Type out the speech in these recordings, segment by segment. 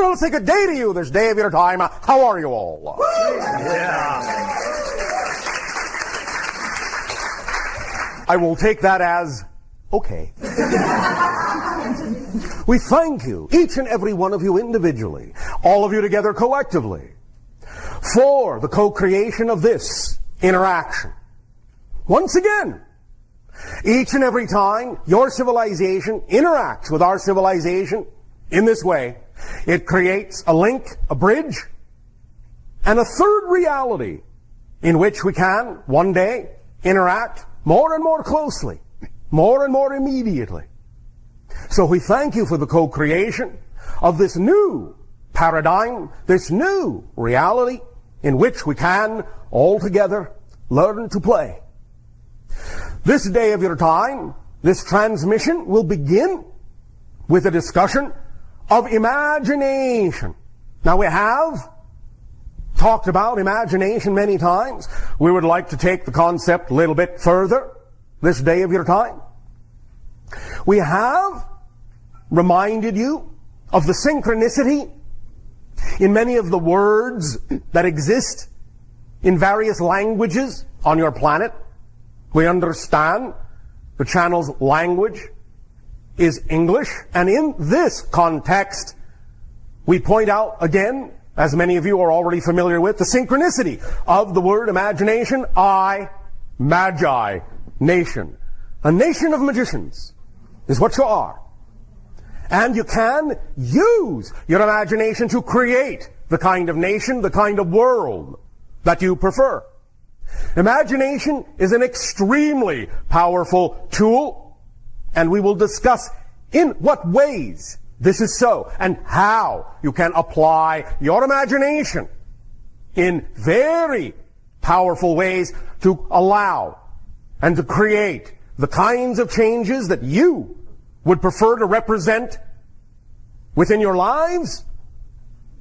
will say good day to you this day of your time. How are you all? Yeah. I will take that as okay. We thank you, each and every one of you individually, all of you together collectively, for the co-creation of this interaction. Once again, each and every time your civilization interacts with our civilization in this way, it creates a link, a bridge, and a third reality in which we can, one day, interact more and more closely, more and more immediately. So we thank you for the co-creation of this new paradigm, this new reality in which we can all together learn to play. This day of your time, this transmission will begin with a discussion of imagination. Now we have talked about imagination many times. We would like to take the concept a little bit further this day of your time. We have reminded you of the synchronicity in many of the words that exist in various languages on your planet. We understand the channel's language is English, and in this context, we point out again, as many of you are already familiar with, the synchronicity of the word imagination. Magi, nation. A nation of magicians is what you are. And you can use your imagination to create the kind of nation, the kind of world that you prefer. Imagination is an extremely powerful tool, and we will discuss in what ways this is so, and how you can apply your imagination in very powerful ways to allow and to create the kinds of changes that you would prefer to represent within your lives,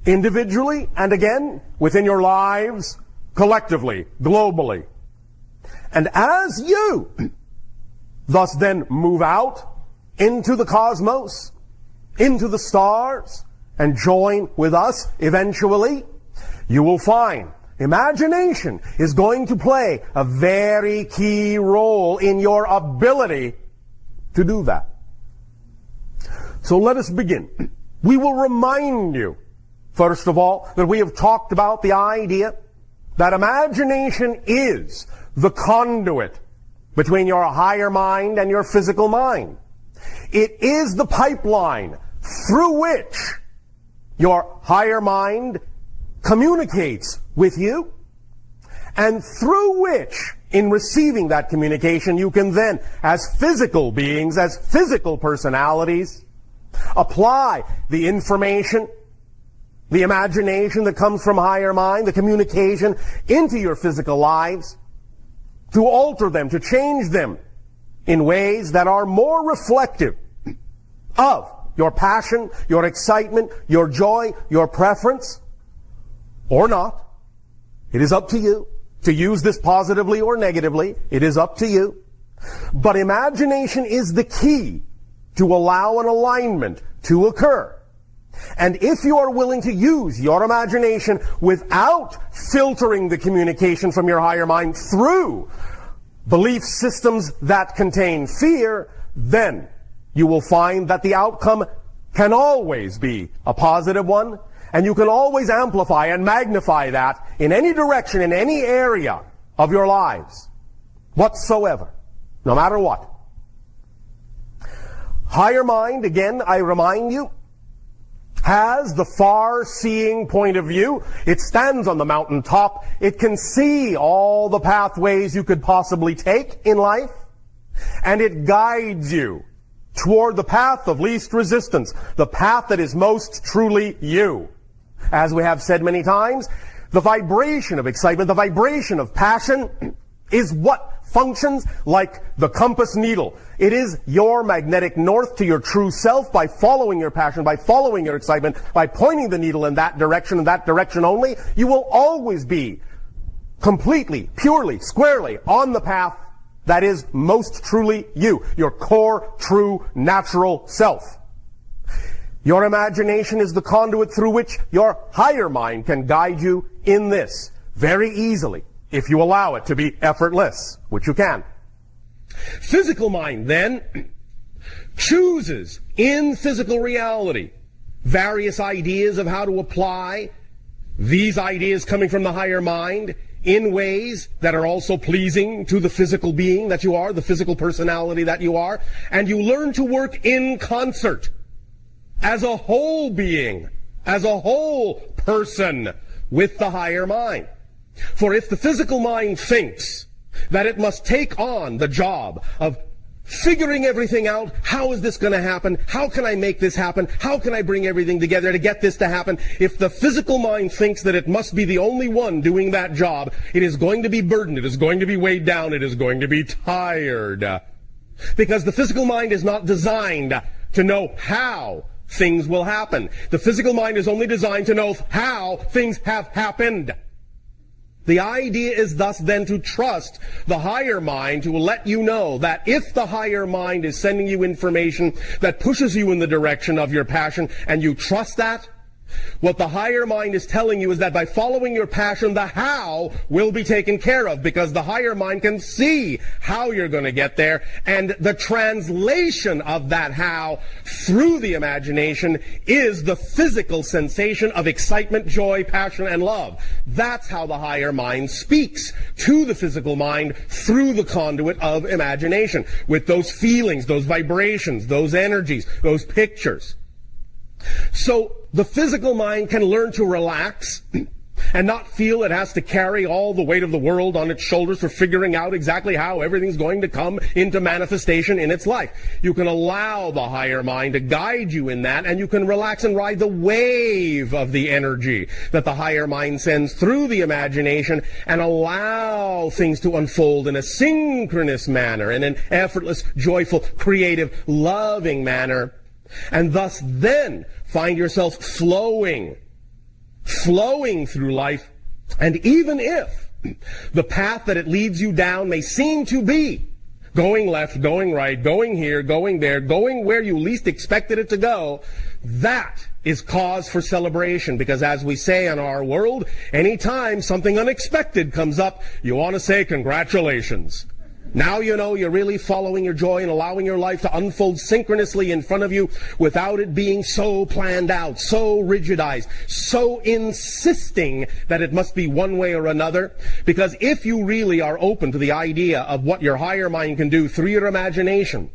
individually, and again, within your lives, collectively, globally. And as you thus then move out into the cosmos, into the stars, and join with us eventually, you will find imagination is going to play a very key role in your ability to do that. So let us begin. We will remind you, first of all, that we have talked about the idea that imagination is the conduit between your higher mind and your physical mind. It is the pipeline through which your higher mind communicates with you, and through which, in receiving that communication, you can then, as physical beings, as physical personalities, apply the information, the imagination that comes from higher mind, the communication, into your physical lives, to alter them, to change them in ways that are more reflective of your passion, your excitement, your joy, your preference, or not. It is up to you to use this positively or negatively. It is up to you. But imagination is the key to allow an alignment to occur. And if you are willing to use your imagination without filtering the communication from your higher mind through belief systems that contain fear, then you will find that the outcome can always be a positive one, and you can always amplify and magnify that in any direction, in any area of your lives whatsoever, no matter what. Higher mind, again, I remind you, has the far-seeing point of view. It stands on the mountaintop. It can see all the pathways you could possibly take in life, and it guides you toward the path of least resistance, the path that is most truly you. As we have said many times, the vibration of excitement, the vibration of passion is what functions like the compass needle. It is your magnetic north to your true self. By following your passion, by following your excitement, by pointing the needle in that direction and that direction only, you will always be completely, purely, squarely on the path that is most truly you, your core, true, natural self. Your imagination is the conduit through which your higher mind can guide you in this very easily, if you allow it to be effortless, which you can. Physical mind, then, chooses in physical reality various ideas of how to apply these ideas coming from the higher mind in ways that are also pleasing to the physical being that you are, the physical personality that you are, and you learn to work in concert as a whole being, as a whole person with the higher mind. For if the physical mind thinks that it must take on the job of figuring everything out, how is this going to happen? How can I make this happen? How can I bring everything together to get this to happen? If the physical mind thinks that it must be the only one doing that job, it is going to be burdened, it is going to be weighed down, it is going to be tired. Because the physical mind is not designed to know how things will happen. The physical mind is only designed to know how things have happened. The idea is thus then to trust the higher mind to let you know that if the higher mind is sending you information that pushes you in the direction of your passion and you trust that, what the higher mind is telling you is that by following your passion, the how will be taken care of, because the higher mind can see how you're going to get there, and the translation of that how through the imagination is the physical sensation of excitement, joy, passion, and love. That's how the higher mind speaks to the physical mind through the conduit of imagination, with those feelings, those vibrations, those energies, those pictures. So the physical mind can learn to relax and not feel it has to carry all the weight of the world on its shoulders for figuring out exactly how everything's going to come into manifestation in its life. You can allow the higher mind to guide you in that, and you can relax and ride the wave of the energy that the higher mind sends through the imagination and allow things to unfold in a synchronous manner, in an effortless, joyful, creative, loving manner. And thus then find yourself flowing through life. And even if the path that it leads you down may seem to be going left, going right, going here, going there, going where you least expected it to go, that is cause for celebration. Because as we say in our world, anytime something unexpected comes up, you want to say congratulations. Now you know you're really following your joy and allowing your life to unfold synchronously in front of you without it being so planned out, so rigidized, so insisting that it must be one way or another. Because if you really are open to the idea of what your higher mind can do through your imagination,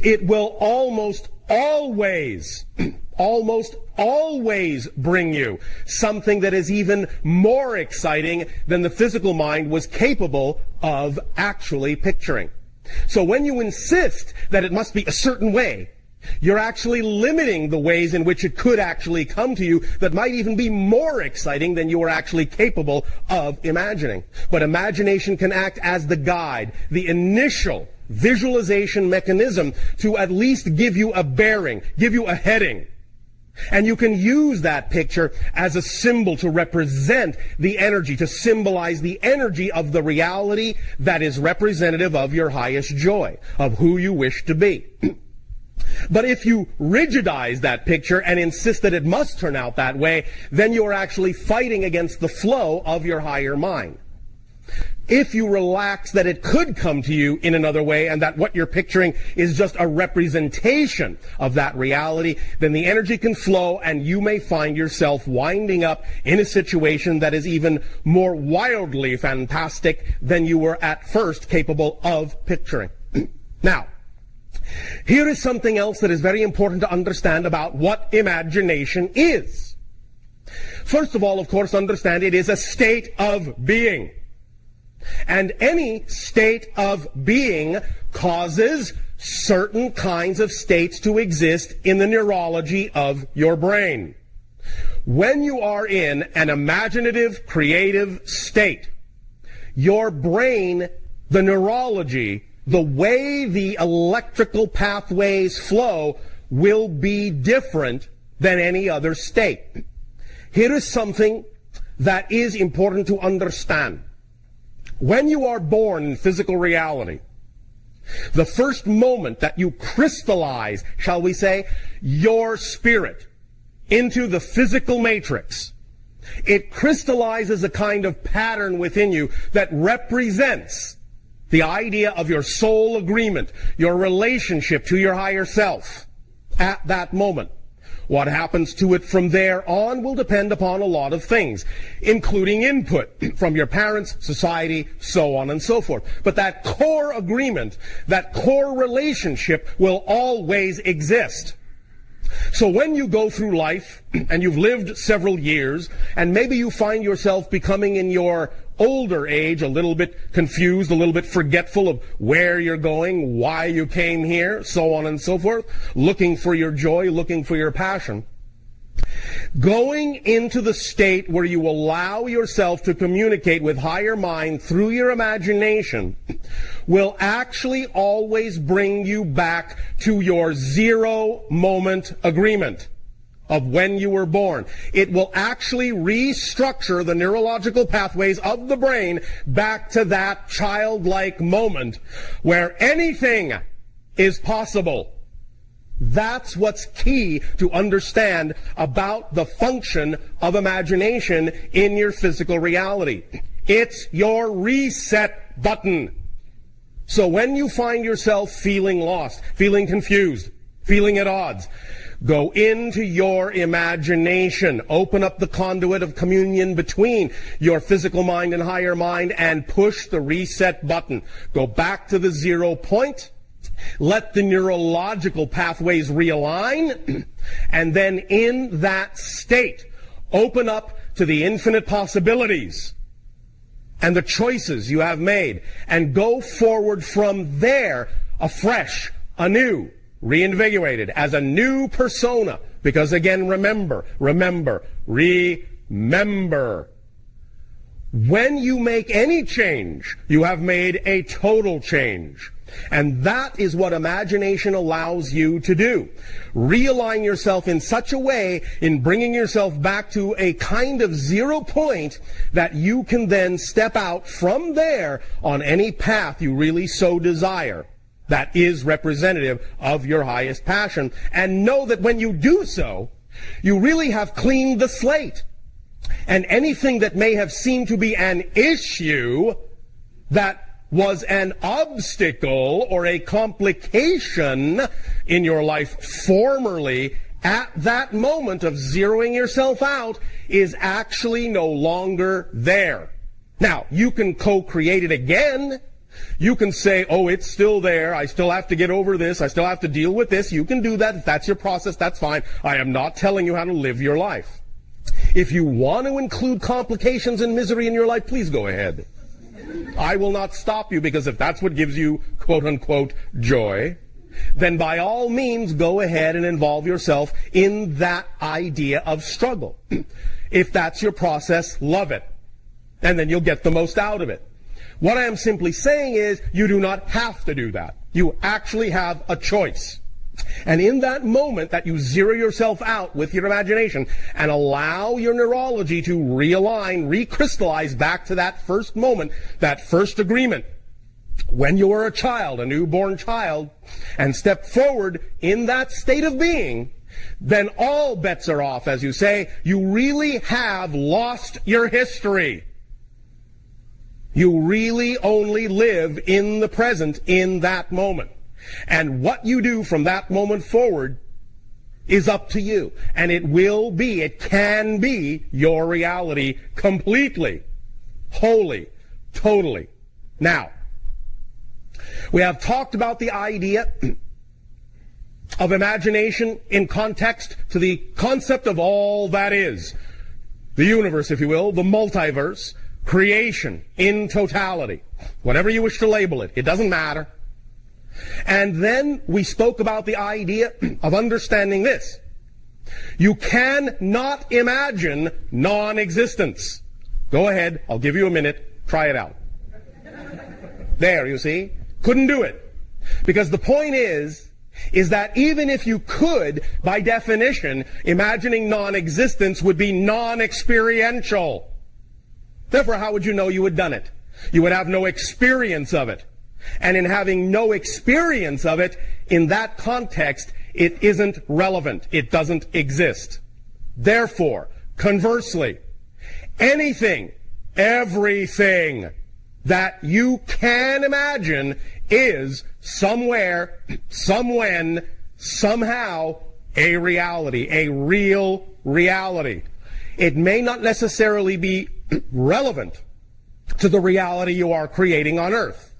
it will almost always bring you something that is even more exciting than the physical mind was capable of actually picturing. So when you insist that it must be a certain way, you're actually limiting the ways in which it could actually come to you that might even be more exciting than you are actually capable of imagining. But imagination can act as the guide, the initial visualization mechanism to at least give you a bearing, give you a heading. And you can use that picture as a symbol to represent the energy, to symbolize the energy of the reality that is representative of your highest joy, of who you wish to be. But if you rigidize that picture and insist that it must turn out that way, then you're actually fighting against the flow of your higher mind. If you relax that it could come to you in another way and that what you're picturing is just a representation of that reality, then the energy can flow and you may find yourself winding up in a situation that is even more wildly fantastic than you were at first capable of picturing. Now, here is something else that is very important to understand about what imagination is. First of all, of course, understand it is a state of being. And any state of being causes certain kinds of states to exist in the neurology of your brain. When you are in an imaginative, creative state, your brain, the neurology, the way the electrical pathways flow will be different than any other state. Here is something that is important to understand. When you are born in physical reality, The first moment that you crystallize, shall we say, your spirit into the physical matrix, it crystallizes a kind of pattern within you that represents the idea of your soul agreement, your relationship to your higher self at that moment. What happens to it from there on will depend upon a lot of things, including input from your parents, society, so on and so forth. But that core agreement, that core relationship will always exist. So when you go through life and you've lived several years and maybe you find yourself becoming in your older age a little bit confused, a little bit forgetful of where you're going, why you came here, so on and so forth, looking for your joy, looking for your passion, going into the state where you allow yourself to communicate with higher mind through your imagination will actually always bring you back to your 0 moment agreement of when you were born. It will actually restructure the neurological pathways of the brain back to that childlike moment where anything is possible. That's what's key to understand about the function of imagination in your physical reality. It's your reset button. So when you find yourself feeling lost, feeling confused, feeling at odds, go into your imagination. Open up the conduit of communion between your physical mind and higher mind and push the reset button. Go back to the 0 point. Let the neurological pathways realign. And then in that state, open up to the infinite possibilities and the choices you have made. And go forward from there afresh, anew, reinvigorated as a new persona. Because again, remember. When you make any change, you have made a total change. And that is what imagination allows you to do. Realign yourself in such a way in bringing yourself back to a kind of 0 point that you can then step out from there on any path you really so desire that is representative of your highest passion. And know that when you do so, you really have cleaned the slate. And anything that may have seemed to be an issue that was an obstacle or a complication in your life formerly, at that moment of zeroing yourself out, is actually no longer there. Now, you can co-create it again. You can say, oh, it's still there. I still have to get over this. I still have to deal with this. You can do that. If that's your process, that's fine. I am not telling you how to live your life. If you want to include complications and misery in your life, please go ahead. I will not stop you, because if that's what gives you, quote-unquote, joy, then by all means go ahead and involve yourself in that idea of struggle. If that's your process, love it. And then you'll get the most out of it. What I am simply saying is you do not have to do that. You actually have a choice. And in that moment that you zero yourself out with your imagination and allow your neurology to realign, recrystallize back to that first moment, that first agreement, when you were a child, a newborn child, and step forward in that state of being, then all bets are off, as you say. You really have lost your history. You really only live in the present in that moment. And what you do from that moment forward is up to you. And it can be your reality completely, wholly, totally. Now, we have talked about the idea of imagination in context to the concept of all that is. The universe, if you will, the multiverse, creation in totality. Whatever you wish to label it, it doesn't matter. And then we spoke about the idea of understanding this. You cannot imagine non-existence. Go ahead, I'll give you a minute, try it out. There, you see? Couldn't do it. Because the point is that even if you could, by definition, imagining non-existence would be non-experiential. Therefore, how would you know you had done it? You would have no experience of it. And in having no experience of it, in that context, it isn't relevant. It doesn't exist. Therefore, conversely, anything, everything that you can imagine is somewhere, somewhen, somehow a reality, a real reality. It may not necessarily be relevant to the reality you are creating on Earth,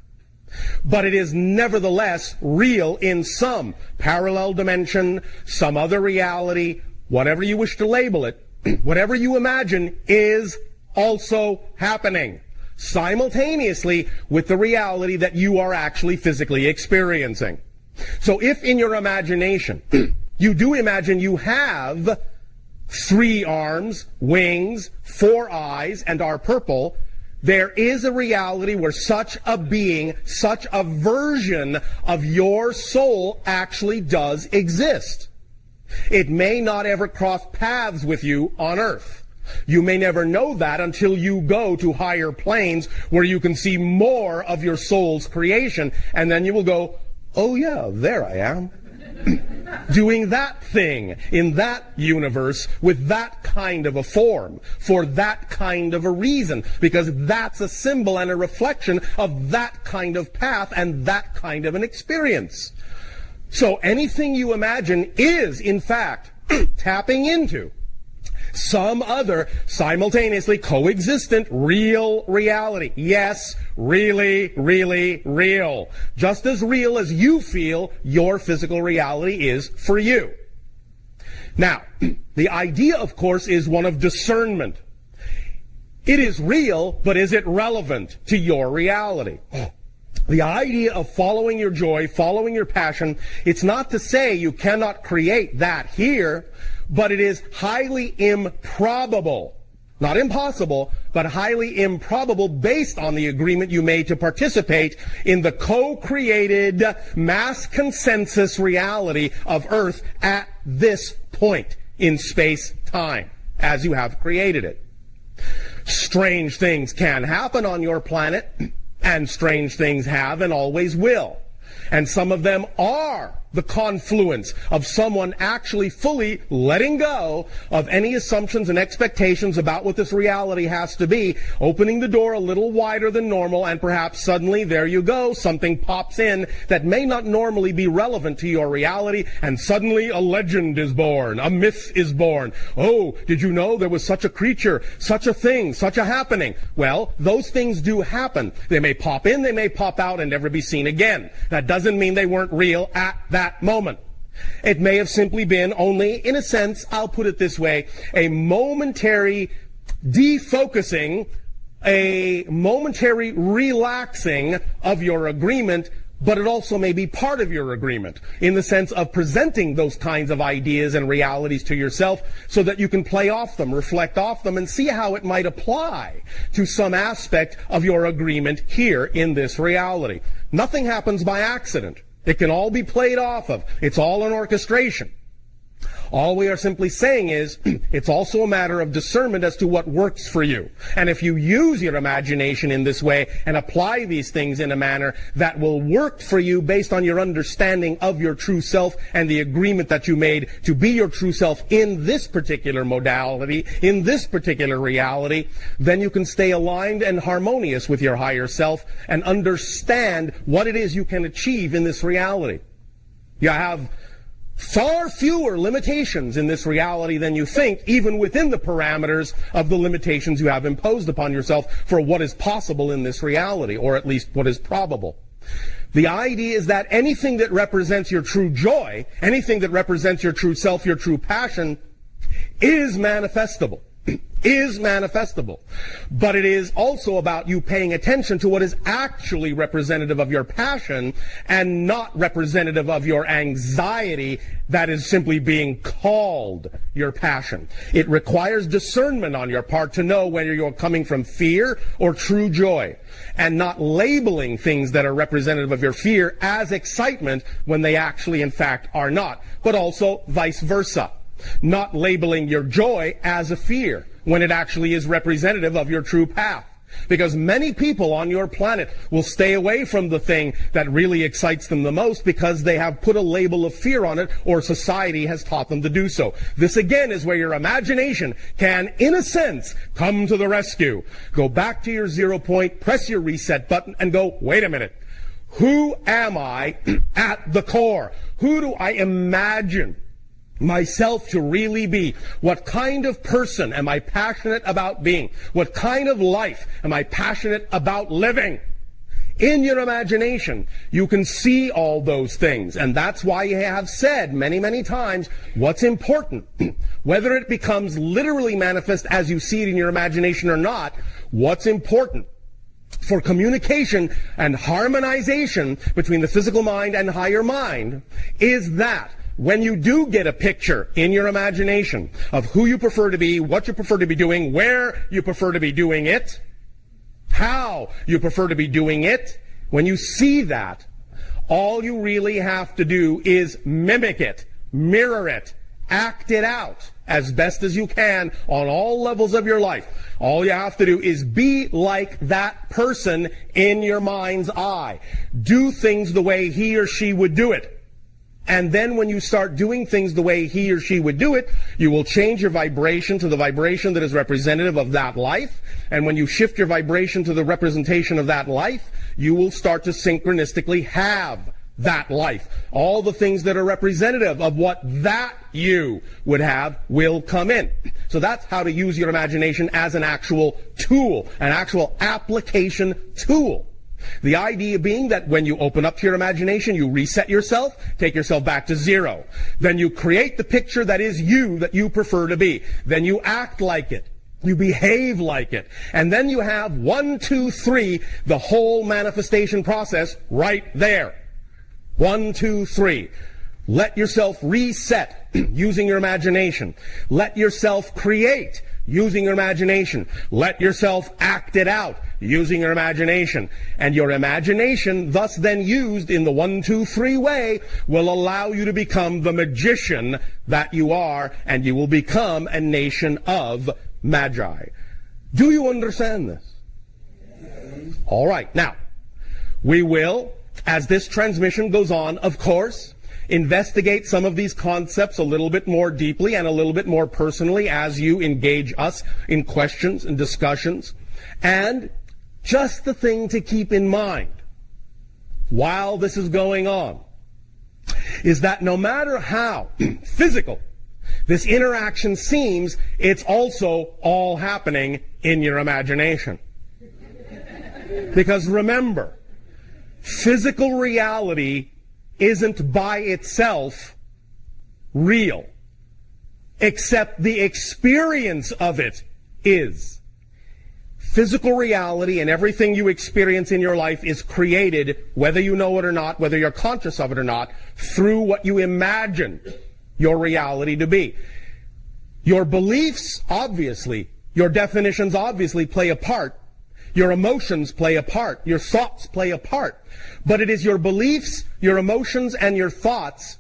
but it is nevertheless real in some parallel dimension, some other reality, whatever you wish to label it. Whatever you imagine is also happening simultaneously with the reality that you are actually physically experiencing. So if in your imagination you do imagine you have 3 arms, wings, 4 eyes, and are purple, there is a reality where such a being, such a version of your soul actually does exist. It may not ever cross paths with you on Earth. You may never know that until you go to higher planes where you can see more of your soul's creation, and then you will go, oh yeah, there I am. Doing that thing in that universe with that kind of a form for that kind of a reason, because that's a symbol and a reflection of that kind of path and that kind of an experience. So anything you imagine is, in fact, tapping into some other simultaneously coexistent real reality. Yes, really, really real. Just as real as you feel your physical reality is for you. Now, the idea, of course, is one of discernment. It is real, but is it relevant to your reality? The idea of following your joy, following your passion, it's not to say you cannot create that here, but it is highly improbable, not impossible, but highly improbable based on the agreement you made to participate in the co-created mass consensus reality of Earth at this point in space-time, as you have created it. Strange things can happen on your planet, and strange things have and always will. And some of them are the confluence of someone actually fully letting go of any assumptions and expectations about what this reality has to be, opening the door a little wider than normal, and perhaps suddenly, there you go, something pops in that may not normally be relevant to your reality, and suddenly a legend is born, a myth is born. Oh, did you know there was such a creature, such a thing, such a happening? Well, those things do happen. They may pop in, they may pop out and never be seen again. That doesn't mean they weren't real at that moment. It may have simply been only, in a sense, I'll put it this way, a momentary defocusing, a momentary relaxing of your agreement, but it also may be part of your agreement in the sense of presenting those kinds of ideas and realities to yourself so that you can play off them, reflect off them, and see how it might apply to some aspect of your agreement here in this reality. Nothing happens by accident. It can all be played off of. It's all an orchestration. All we are simply saying is, it's also a matter of discernment as to what works for you. And if you use your imagination in this way and apply these things in a manner that will work for you based on your understanding of your true self and the agreement that you made to be your true self in this particular modality, in this particular reality, then you can stay aligned and harmonious with your higher self and understand what it is you can achieve in this reality. You have far fewer limitations in this reality than you think, even within the parameters of the limitations you have imposed upon yourself for what is possible in this reality, or at least what is probable. The idea is that anything that represents your true joy, anything that represents your true self, your true passion, is manifestable. Is manifestable. But it is also about you paying attention to what is actually representative of your passion and not representative of your anxiety that is simply being called your passion. It requires discernment on your part to know whether you're coming from fear or true joy, and not labeling things that are representative of your fear as excitement when they actually in fact are not, but also vice versa. Not labeling your joy as a fear when it actually is representative of your true path. Because many people on your planet will stay away from the thing that really excites them the most because they have put a label of fear on it, or society has taught them to do so. This again is where your imagination can, in a sense, come to the rescue. Go back to your 0 point, press your reset button, and go, wait a minute. Who am I at the core? Who do I imagine myself to really be? What kind of person am I passionate about being? What kind of life am I passionate about living? In your imagination, you can see all those things. And that's why I have said many, many times, what's important, whether it becomes literally manifest as you see it in your imagination or not, what's important for communication and harmonization between the physical mind and higher mind is that when you do get a picture in your imagination of who you prefer to be, what you prefer to be doing, where you prefer to be doing it, how you prefer to be doing it, when you see that, all you really have to do is mimic it, mirror it, act it out as best as you can on all levels of your life. All you have to do is be like that person in your mind's eye. Do things the way he or she would do it. And then when you start doing things the way he or she would do it, you will change your vibration to the vibration that is representative of that life. And when you shift your vibration to the representation of that life, you will start to synchronistically have that life. All the things that are representative of what that you would have will come in. So that's how to use your imagination as an actual tool, an actual application tool. The idea being that when you open up to your imagination, you reset yourself, take yourself back to 0. Then you create the picture that is you, that you prefer to be. Then you act like it. You behave like it. And then you have 1, 2, 3, the whole manifestation process right there. 1, 2, 3. Let yourself reset using your imagination. Let yourself create using your imagination. Let yourself act it out using your imagination. And your imagination, thus then used in the 1, 2, 3 way, will allow you to become the magician that you are, and you will become a nation of magi. Do you understand this? All right. Now, we will, as this transmission goes on, of course, investigate some of these concepts a little bit more deeply and a little bit more personally as you engage us in questions and discussions. And just the thing to keep in mind while this is going on is that no matter how physical this interaction seems, it's also all happening in your imagination. Because remember, physical reality isn't by itself real, except the experience of it is. Physical reality and everything you experience in your life is created, whether you know it or not, whether you're conscious of it or not, through what you imagine your reality to be. Your beliefs, obviously, your definitions obviously play a part. Your emotions play a part. Your thoughts play a part. But it is your beliefs, your emotions, and your thoughts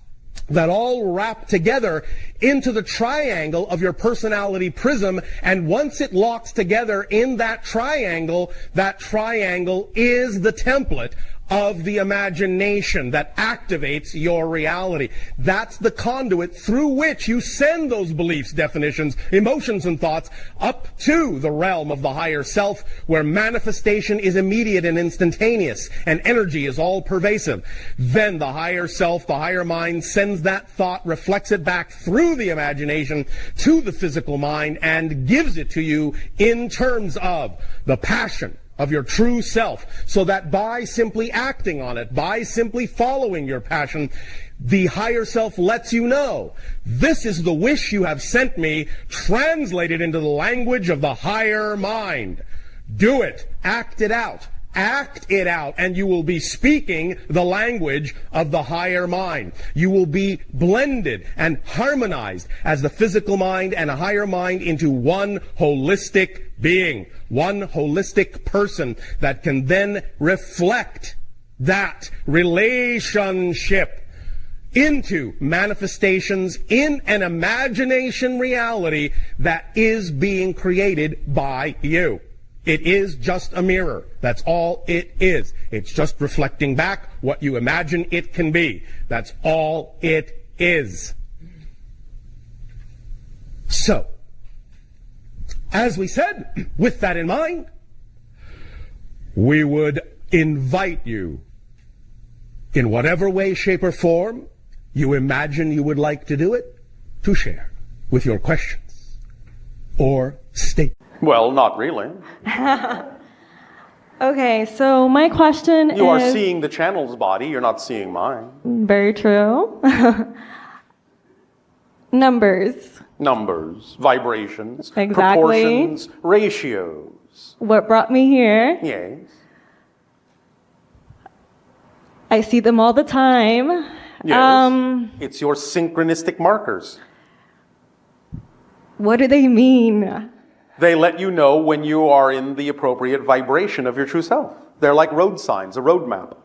that all wrap together into the triangle of your personality prism. And once it locks together in that triangle is the template of the imagination that activates your reality. That's the conduit through which you send those beliefs, definitions, emotions, and thoughts up to the realm of the higher self, where manifestation is immediate and instantaneous, and energy is all pervasive. Then the higher self, the higher mind, sends that thought, reflects it back through the imagination to the physical mind, and gives it to you in terms of the passion of your true self, so that by simply acting on it, by simply following your passion, the higher self lets you know, this is the wish you have sent me, translated into the language of the higher mind. Do it. Act it out. Act it out, and you will be speaking the language of the higher mind. You will be blended and harmonized as the physical mind and a higher mind into one holistic being, one holistic person that can then reflect that relationship into manifestations in an imagination reality that is being created by you. It is just a mirror. That's all it is. It's just reflecting back what you imagine it can be. That's all it is. So, as we said, with that in mind, we would invite you, in whatever way, shape, or form you imagine you would like to do it, to share with your questions or statements. Well, not really. Okay, so my question You are seeing the channel's body, you're not seeing mine. Very true. Numbers. Numbers, vibrations, Exactly. proportions, ratios. What brought me here? Yes. I see them all the time. Yes. It's your synchronistic markers. What do they mean? They let you know when you are in the appropriate vibration of your true self. They're like road signs, a road map.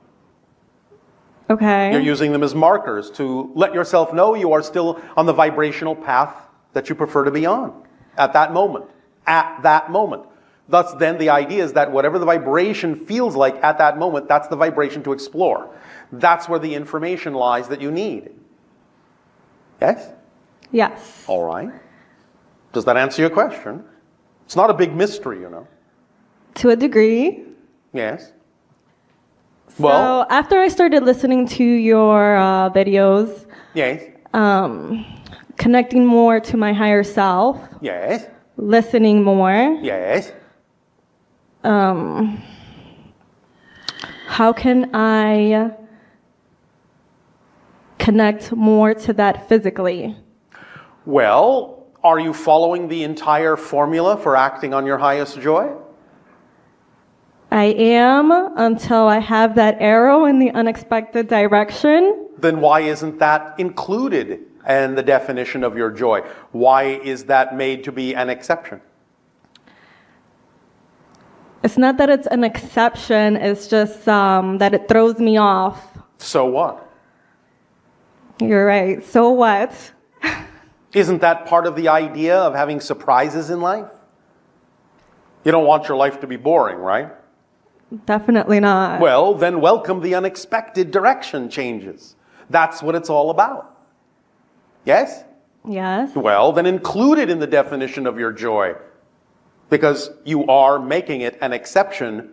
Okay. You're using them as markers to let yourself know you are still on the vibrational path that you prefer to be on at that moment. At that moment. Thus, then, the idea is that whatever the vibration feels like at that moment, that's the vibration to explore. That's where the information lies that you need. Yes? Yes. All right. Does that answer your question? It's not a big mystery, you know. To a degree. Yes. So after I started listening to your videos, Yes. Connecting more to my higher self, Yes. listening more, Yes. how can I connect more to that physically? Well, are you following the entire formula for acting on your highest joy? I am, until I have that arrow in the unexpected direction. Then why isn't that included in the definition of your joy? Why is that made to be an exception? It's not that it's an exception, it's just that it throws me off. So what? You're right. So what? Isn't that part of the idea of having surprises in life? You don't want your life to be boring, right? Definitely not. Well, then welcome the unexpected direction changes. That's what it's all about. Yes? Yes. Well, then include it in the definition of your joy. Because you are making it an exception,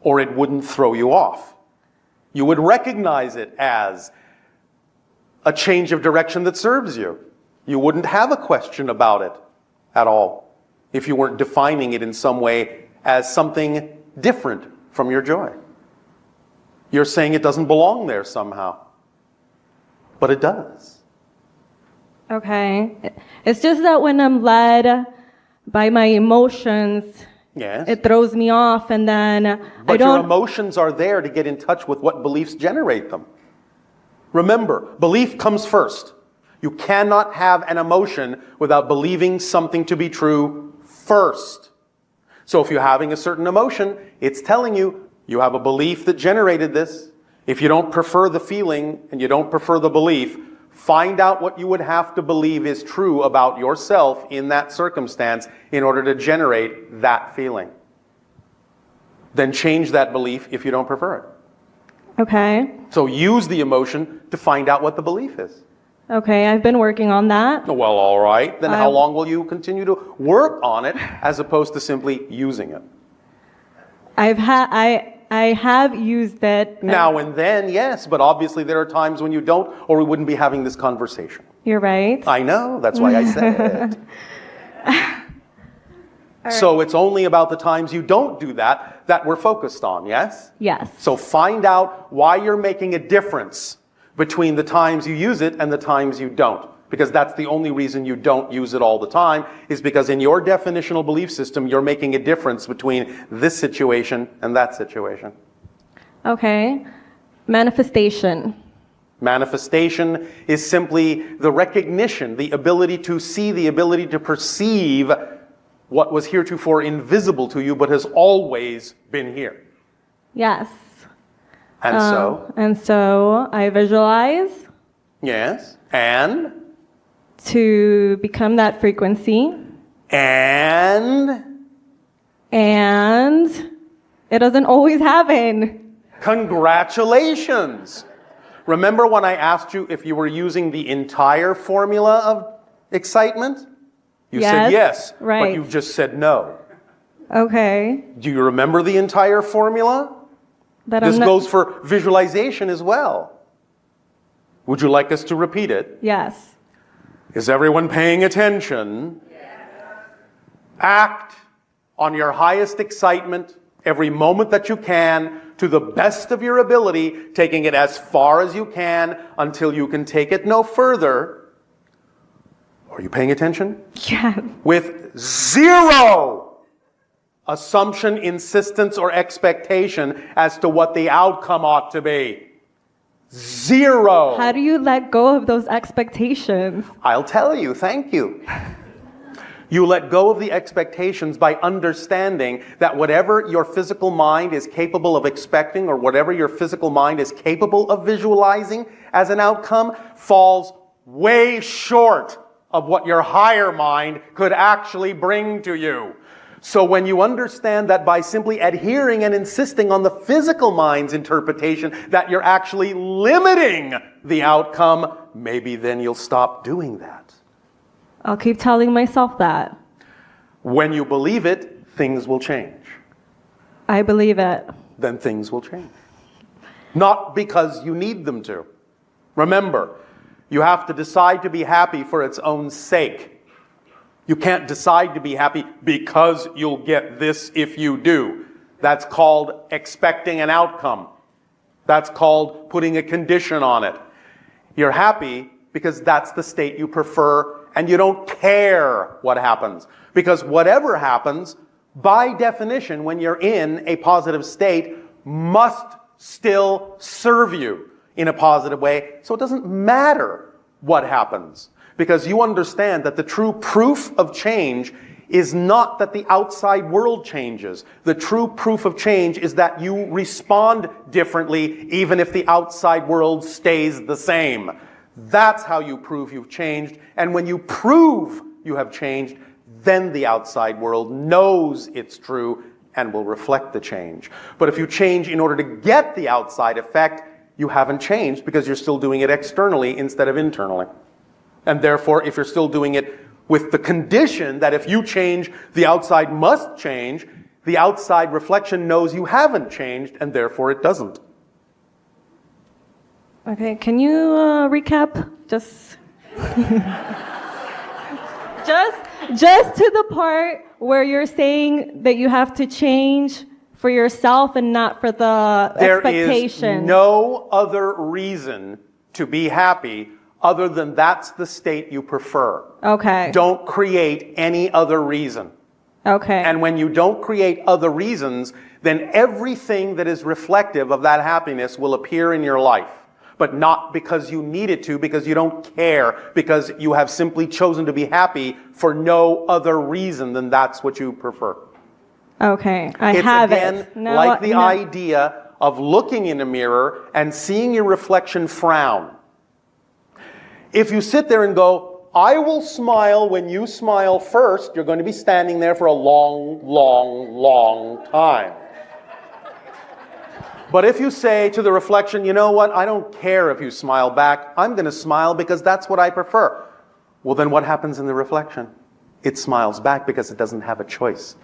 or it wouldn't throw you off. You would recognize it as a change of direction that serves you. You wouldn't have a question about it at all if you weren't defining it in some way as something different from your joy. You're saying it doesn't belong there somehow. But it does. Okay. It's just that when I'm led by my emotions, Yes. it throws me off, and then But your emotions are there to get in touch with what beliefs generate them. Remember, belief comes first. You cannot have an emotion without believing something to be true first. So if you're having a certain emotion, it's telling you you have a belief that generated this. If you don't prefer the feeling and you don't prefer the belief, find out what you would have to believe is true about yourself in that circumstance in order to generate that feeling. Then change that belief if you don't prefer it. Okay. So use the emotion to find out what the belief is. Okay, I've been working on that. Well, all right. Then how long will you continue to work on it as opposed to simply using it? I have used it. Now and then, yes, but obviously there are times when you don't, or we wouldn't be having this conversation. You're right. I know, that's why I said it. So it's only about the times you don't do that that we're focused on, yes? Yes. So find out why you're making a difference between the times you use it and the times you don't. Because that's the only reason you don't use it all the time, is because in your definitional belief system, you're making a difference between this situation and that situation. Okay. Manifestation. Manifestation is simply the recognition, the ability to see, the ability to perceive what was heretofore invisible to you, but has always been here. Yes. And so? And so I visualize. Yes. And? To become that frequency. And? It doesn't always happen. Congratulations! Remember when I asked you if you were using the entire formula of excitement? You said yes, right. but you just said no. Okay. Do you remember the entire formula? This goes for visualization as well. Would you like us to repeat it? Yes. Is everyone paying attention? Yes. Act on your highest excitement every moment that you can to the best of your ability, taking it as far as you can until you can take it no further. Are you paying attention? Yeah. With zero assumption, insistence, or expectation as to what the outcome ought to be. Zero. How do you let go of those expectations? I'll tell you, thank you. You let go of the expectations by understanding that whatever your physical mind is capable of expecting or whatever your physical mind is capable of visualizing as an outcome falls way short of what your higher mind could actually bring to you. So when you understand that by simply adhering and insisting on the physical mind's interpretation that you're actually limiting the outcome, maybe then you'll stop doing that. I'll keep telling myself that. When you believe it, things will change. I believe it. Then things will change. Not because you need them to. Remember, you have to decide to be happy for its own sake. You can't decide to be happy because you'll get this if you do. That's called expecting an outcome. That's called putting a condition on it. You're happy because that's the state you prefer, and you don't care what happens. Because whatever happens, by definition, when you're in a positive state, must still serve you in a positive way. So it doesn't matter what happens. Because you understand that the true proof of change is not that the outside world changes. The true proof of change is that you respond differently even if the outside world stays the same. That's how you prove you've changed. And when you prove you have changed, then the outside world knows it's true and will reflect the change. But if you change in order to get the outside effect, you haven't changed because you're still doing it externally instead of internally. And therefore, if you're still doing it with the condition that if you change, the outside must change, the outside reflection knows you haven't changed, and therefore it doesn't. Okay, can you recap? Just to the part where you're saying that you have to change for yourself and not for the expectation. There is no other reason to be happy other than that's the state you prefer. Okay. Don't create any other reason. Okay. And when you don't create other reasons, then everything that is reflective of that happiness will appear in your life. But not because you need it to, because you don't care, because you have simply chosen to be happy for no other reason than that's what you prefer. Okay, It's again like the idea of looking in a mirror and seeing your reflection frown. If you sit there and go, I will smile when you smile first, you're going to be standing there for a long, long, long time. But if you say to the reflection, you know what, I don't care if you smile back, I'm going to smile because that's what I prefer. Well, then what happens in the reflection? It smiles back because it doesn't have a choice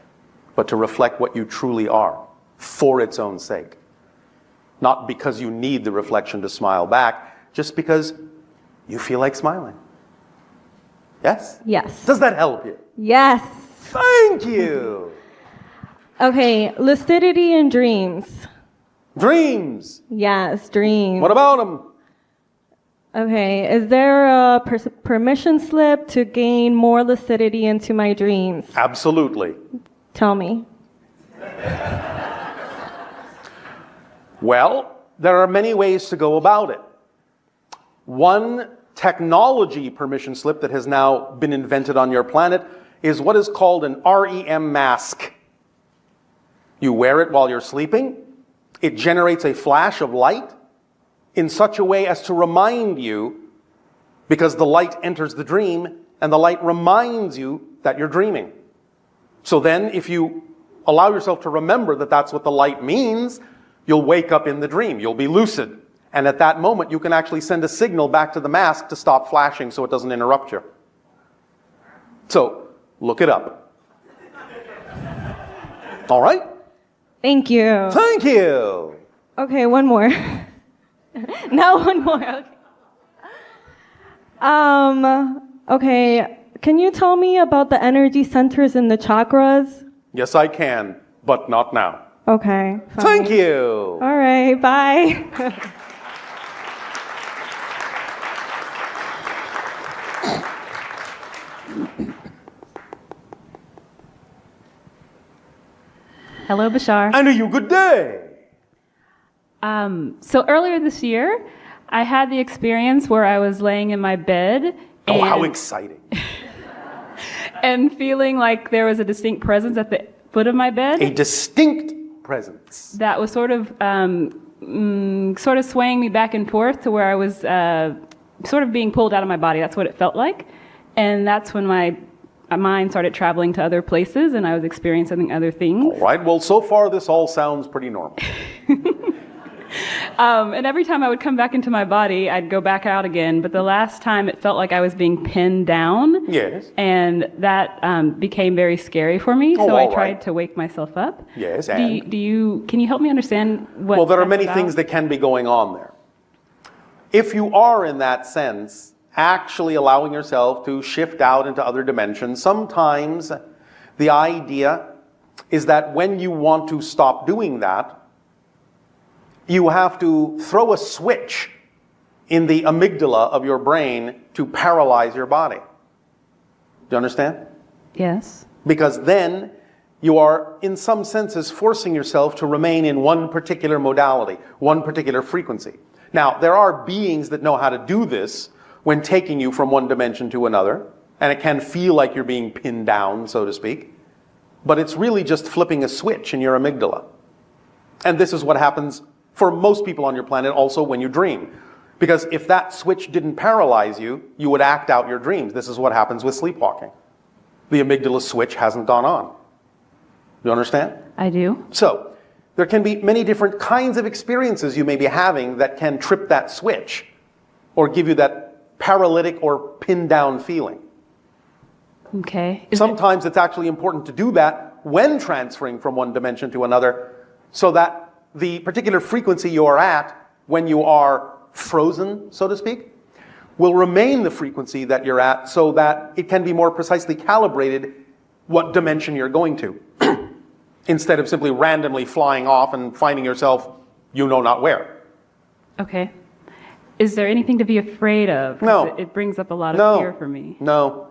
but to reflect what you truly are for its own sake. Not because you need the reflection to smile back, just because you feel like smiling. Yes? Yes. Does that help you? Yes. Thank you. Okay, lucidity and dreams. Dreams. Yes, dreams. What about them? Okay, is there a permission slip to gain more lucidity into my dreams? Absolutely. Tell me. Well, there are many ways to go about it. One technology permission slip that has now been invented on your planet is what is called an REM mask. You wear it while you're sleeping. It generates a flash of light in such a way as to remind you, because the light enters the dream and the light reminds you that you're dreaming. So then if you allow yourself to remember that that's what the light means, you'll wake up in the dream. You'll be lucid. And at that moment, you can actually send a signal back to the mask to stop flashing so it doesn't interrupt you. So, look it up. All right? Thank you. Thank you. Okay, one more. Now one more. Okay, can you tell me about the energy centers in the chakras? Yes, I can, but not now. Okay. Fine. Thank you. All right, bye. Hello, Bashar. And you good day. So earlier this year, I had the experience where I was laying in my bed Oh, how exciting. and feeling like there was a distinct presence at the foot of my bed A distinct presence. that was sort of swaying me back and forth to where I was sort of being pulled out of my body. That's what it felt like. And that's when my mind started traveling to other places and I was experiencing other things. All right, well, so far this all sounds pretty normal. And every time I would come back into my body, I'd go back out again. But the last time it felt like I was being pinned down. Yes. And that became very scary for me. Oh, So I all tried right. to wake myself up. Yes, Can you help me understand what Well, there are that's many about? things that can be going on there. If you are in that sense, actually allowing yourself to shift out into other dimensions, sometimes the idea is that when you want to stop doing that, you have to throw a switch in the amygdala of your brain to paralyze your body. Do you understand? Yes. Because then you are, in some senses, forcing yourself to remain in one particular modality, one particular frequency. Now, there are beings that know how to do this when taking you from one dimension to another, and it can feel like you're being pinned down, so to speak. But it's really just flipping a switch in your amygdala. And this is what happens for most people on your planet also when you dream. Because if that switch didn't paralyze you, you would act out your dreams. This is what happens with sleepwalking. The amygdala switch hasn't gone on. You understand? I do. So, there can be many different kinds of experiences you may be having that can trip that switch or give you that paralytic or pinned down feeling. Okay. Sometimes it's actually important to do that when transferring from one dimension to another so that the particular frequency you are at when you are frozen, so to speak, will remain the frequency that you're at so that it can be more precisely calibrated what dimension you're going to, instead of simply randomly flying off and finding yourself you know not where. Okay. Is there anything to be afraid of? 'Cause No. It brings up a lot of fear for me. No.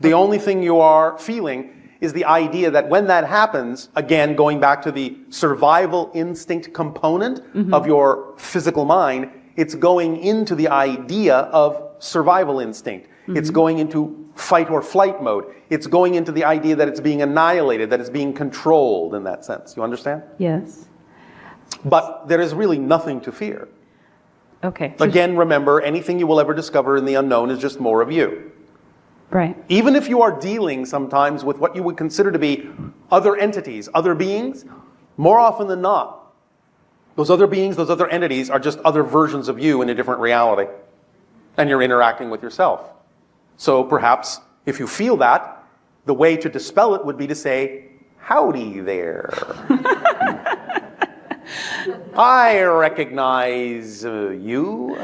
The only thing you are feeling is the idea that when that happens, again, going back to the survival instinct component of your physical mind, it's going into the idea of survival instinct. It's going into fight or flight mode. It's going into the idea that it's being annihilated, that it's being controlled in that sense. You understand? Yes. But there is really nothing to fear. Okay. So Again, remember, anything you will ever discover in the unknown is just more of you. right. Even if you are dealing sometimes with what you would consider to be other entities, other beings, more often than not, those other beings, those other entities are just other versions of you in a different reality. And you're interacting with yourself. So perhaps if you feel that, the way to dispel it would be to say, howdy there. I recognize you.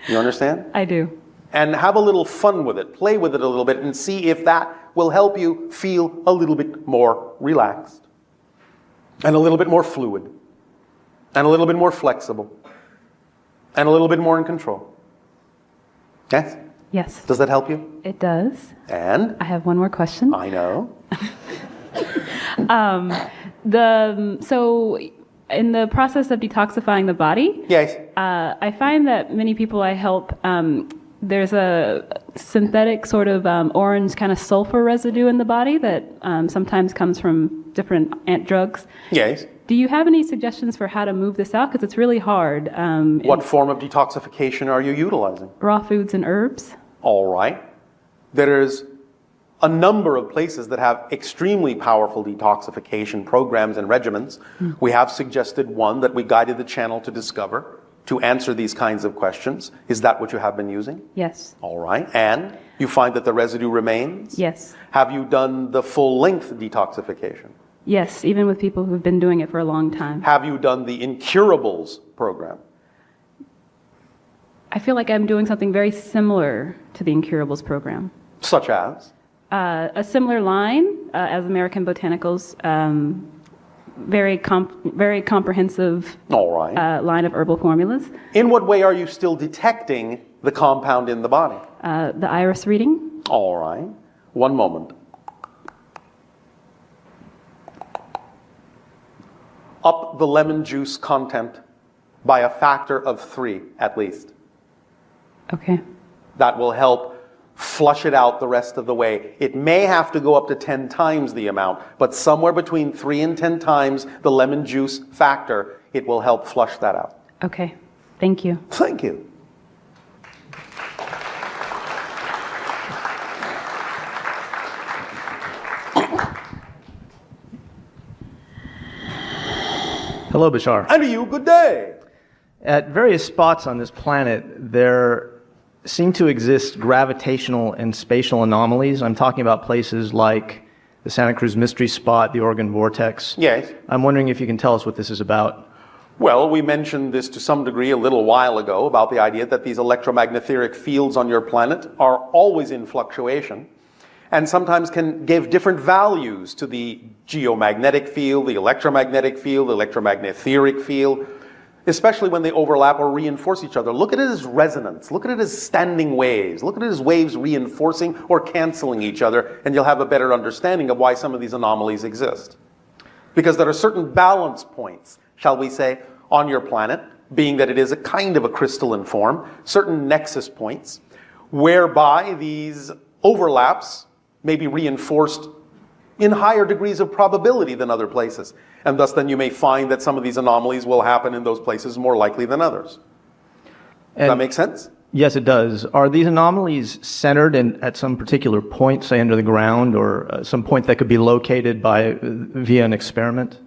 You understand? I do. And have a little fun with it. Play with it a little bit and see if that will help you feel a little bit more relaxed. And a little bit more fluid. And a little bit more flexible. And a little bit more in control. Yes? Yes. Does that help you? It does. And? I have one more question. I know. So in the process of detoxifying the body, Yes. I find that many people I help, there's a synthetic sort of orange kind of sulfur residue in the body that sometimes comes from different ant drugs. Yes. Do you have any suggestions for how to move this out? Because it's really hard. What form of detoxification are you utilizing? Raw foods and herbs. All right. There is a number of places that have extremely powerful detoxification programs and regimens. We have suggested one that we guided the channel to discover to answer these kinds of questions. Is that what you have been using? Yes. All right. And you find that the residue remains? Yes. Have you done the full-length detoxification? Yes, even with people who've been doing it for a long time. Have you done the incurables program? I feel like I'm doing something very similar to the Incurables program. Such as? A similar line as American Botanicals, very comprehensive All right. line of herbal formulas. In what way are you still detecting the compound in the body? The iris reading. All right. One moment. Up the lemon juice content by a factor of 3 at least. Okay. That will help flush it out the rest of the way. It may have to go up to 10 times the amount, but somewhere between 3 and 10 times the lemon juice factor, it will help flush that out. Okay. Thank you. Thank you. Hello, Bashar. And to you, good day. At various spots on this planet, there seem to exist gravitational and spatial anomalies. I'm talking about places like the Santa Cruz Mystery Spot, the Oregon Vortex. Yes. I'm wondering if you can tell us what this is about. Well, we mentioned this to some degree a little while ago about the idea that these electromagnetic fields on your planet are always in fluctuation and sometimes can give different values to the geomagnetic field, the electromagnetic field, especially when they overlap or reinforce each other. Look at it as resonance. Look at it as standing waves. Look at it as waves reinforcing or canceling each other, and you'll have a better understanding of why some of these anomalies exist. Because there are certain balance points, shall we say, on your planet, being that it is a kind of a crystalline form, certain nexus points, whereby these overlaps may be reinforced in higher degrees of probability than other places. And thus then you may find that some of these anomalies will happen in those places more likely than others. Does that make sense? Yes, it does. Are these anomalies centered at some particular point, say under the ground, or some point that could be located via an experiment?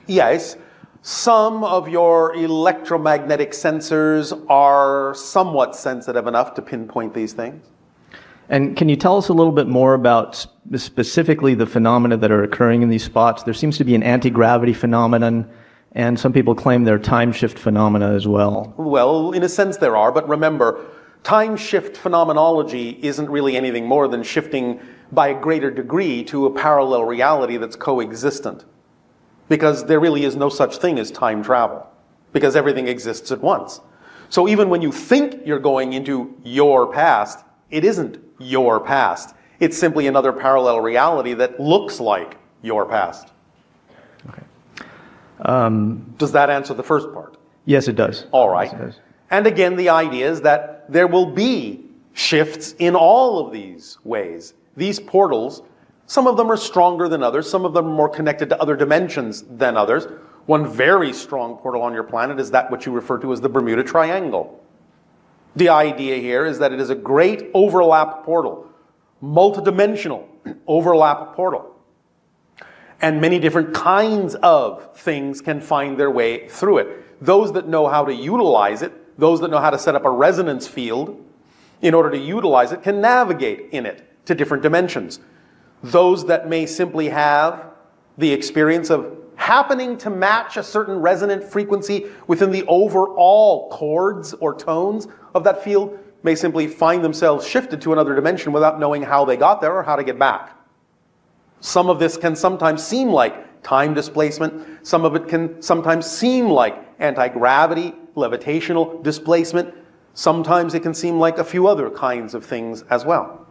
Yes. Some of your electromagnetic sensors are somewhat sensitive enough to pinpoint these things. And can you tell us a little bit more about specifically the phenomena that are occurring in these spots? There seems to be an anti-gravity phenomenon, and some people claim they're time shift phenomena as well. Well, in a sense there are, but remember, time shift phenomenology isn't really anything more than shifting by a greater degree to a parallel reality that's coexistent. Because there really is no such thing as time travel, because everything exists at once. So even when you think you're going into your past, it isn't your past. It's simply another parallel reality that looks like your past. Okay. Does that answer the first part? Yes, it does. All right. Yes, it does. And again, the idea is that there will be shifts in all of these ways. These portals, some of them are stronger than others. Some of them are more connected to other dimensions than others. One very strong portal on your planet is that which you refer to as the Bermuda Triangle. The idea here is that it is a great overlap portal, multidimensional overlap portal. And many different kinds of things can find their way through it. Those that know how to utilize it, those that know how to set up a resonance field in order to utilize it, can navigate in it to different dimensions. Those that may simply have the experience of happening to match a certain resonant frequency within the overall chords or tones of that field may simply find themselves shifted to another dimension without knowing how they got there or how to get back. Some of this can sometimes seem like time displacement. Some of it can sometimes seem like anti-gravity, levitational displacement. Sometimes it can seem like a few other kinds of things as well.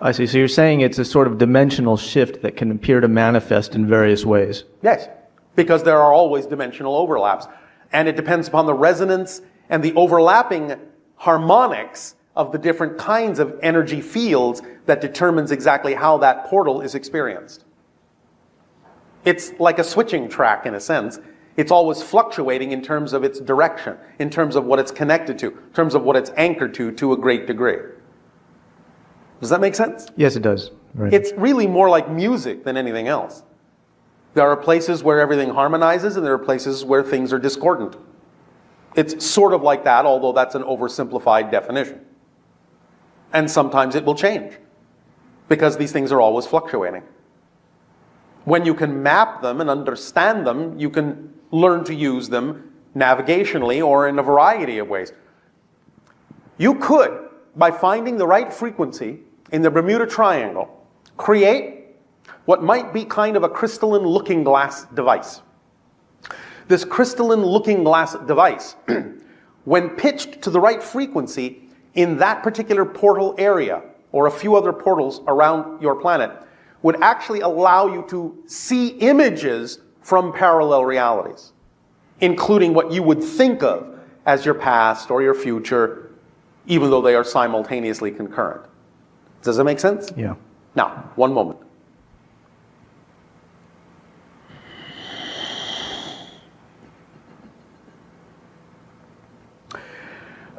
I see. So you're saying it's a sort of dimensional shift that can appear to manifest in various ways. Yes, because there are always dimensional overlaps. And it depends upon the resonance and the overlapping harmonics of the different kinds of energy fields that determines exactly how that portal is experienced. It's like a switching track in a sense. It's always fluctuating in terms of its direction, in terms of what it's connected to, in terms of what it's anchored to a great degree. Does that make sense? Yes, it does. Right. It's really more like music than anything else. There are places where everything harmonizes, and there are places where things are discordant. It's sort of like that, although that's an oversimplified definition. And sometimes it will change, because these things are always fluctuating. When you can map them and understand them, you can learn to use them navigationally or in a variety of ways. You could, by finding the right frequency in the Bermuda Triangle, create what might be kind of a crystalline looking glass device. This crystalline looking glass device, when pitched to the right frequency in that particular portal area, or a few other portals around your planet, would actually allow you to see images from parallel realities, including what you would think of as your past or your future, even though they are simultaneously concurrent. Does that make sense? Yeah. Now, one moment.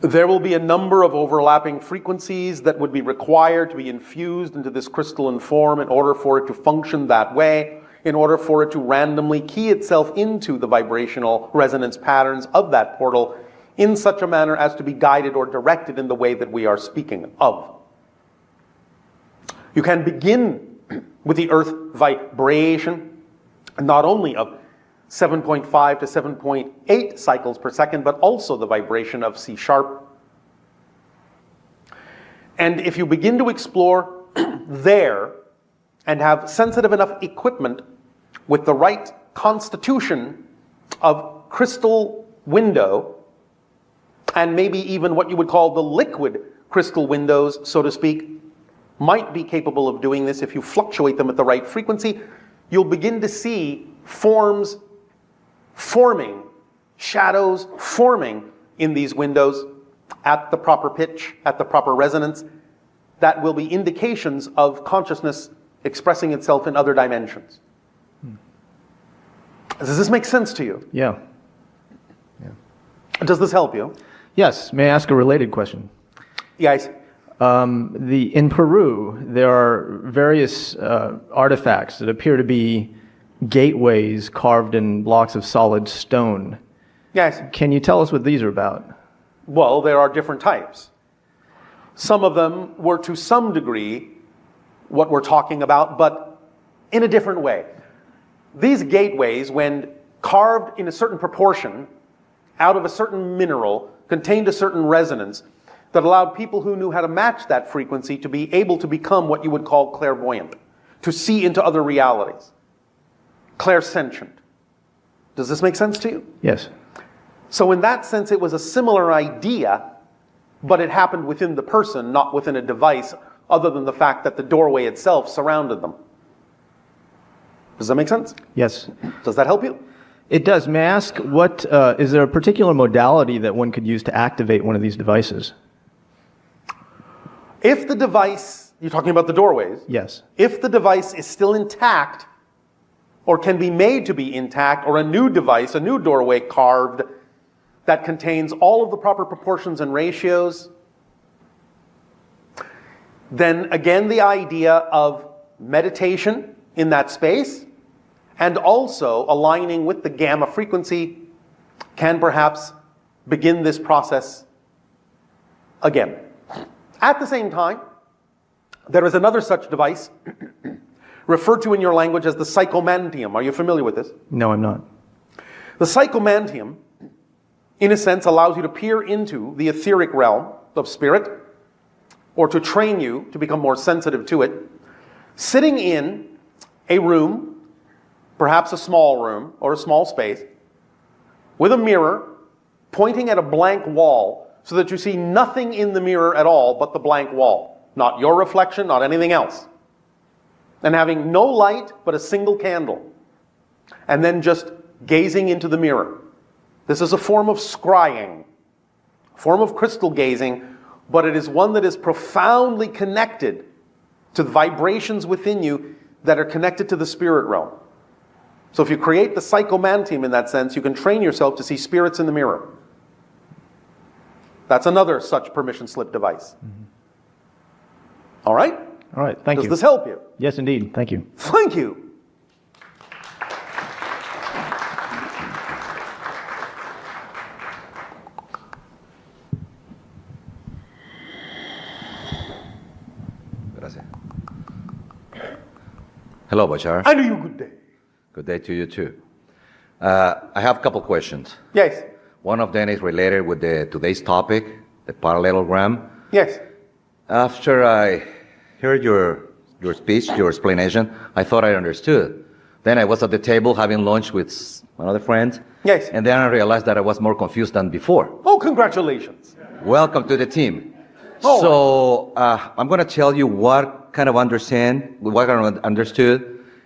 There will be a number of overlapping frequencies that would be required to be infused into this crystalline form in order for it to function that way, in order for it to randomly key itself into the vibrational resonance patterns of that portal in such a manner as to be guided or directed in the way that we are speaking of. You can begin with the earth vibration, not only of 7.5 to 7.8 cycles per second, but also the vibration of C sharp. And if you begin to explore there and have sensitive enough equipment with the right constitution of crystal window, and maybe even what you would call the liquid crystal windows, so to speak, might be capable of doing this if you fluctuate them at the right frequency, you'll begin to see forms forming, shadows forming in these windows at the proper pitch, at the proper resonance, that will be indications of consciousness expressing itself in other dimensions. Does this make sense to you? Yeah. Does this help you? Yes. May I ask a related question? Yes. In Peru, there are various artifacts that appear to be gateways carved in blocks of solid stone. Yes. Can you tell us what these are about? Well, there are different types. Some of them were to some degree what we're talking about, but in a different way. These gateways, when carved in a certain proportion, out of a certain mineral, contained a certain resonance that allowed people who knew how to match that frequency to be able to become what you would call clairvoyant, to see into other realities. Clairsentient. Does this make sense to you? Yes. So in that sense, it was a similar idea, but it happened within the person, not within a device, other than the fact that the doorway itself surrounded them. Does that make sense? Yes. Does that help you? It does. May I ask, is there a particular modality that one could use to activate one of these devices? If the device, you're talking about the doorways? Yes. If the device is still intact, or can be made to be intact, or a new device, a new doorway carved that contains all of the proper proportions and ratios, then again the idea of meditation in that space and also aligning with the gamma frequency can perhaps begin this process again. At the same time, there is another such device referred to in your language as the psychomantium. Are you familiar with this? No, I'm not. The psychomantium, in a sense, allows you to peer into the etheric realm of spirit, or to train you to become more sensitive to it, sitting in a room, perhaps a small room or a small space, with a mirror pointing at a blank wall so that you see nothing in the mirror at all but the blank wall. Not your reflection, not anything else. And having no light but a single candle. And then just gazing into the mirror. This is a form of scrying, a form of crystal gazing, but it is one that is profoundly connected to the vibrations within you that are connected to the spirit realm. So if you create the psychomantium in that sense, you can train yourself to see spirits in the mirror. That's another such permission slip device. All right? All right, thank you. Does this help you? Yes, indeed. Thank you. Thank you. Gracias. Hello, Bashar. And you good day. Good day to you too. I have a couple questions. Yes. One of them is related with today's topic, the parallelogram. Yes. After I heard your speech, your explanation, I thought I understood. Then I was at the table having lunch with another friend. Yes. And then I realized that I was more confused than before. Oh, congratulations. Welcome to the team. Oh. So I'm going to tell you what kind of understood,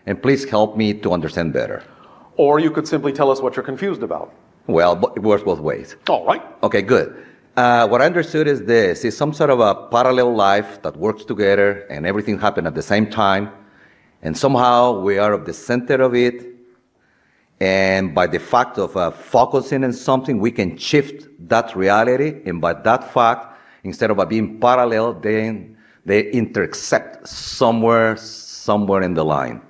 and please help me to understand better. Or you could simply tell us what you're confused about. Well, it works both ways. All right. Okay, good. What I understood is this, is some sort of a parallel life that works together and everything happened at the same time. And somehow we are at the center of it. And by the fact of focusing on something, we can shift that reality. And by that fact, instead of being parallel, then they intersect somewhere in the line.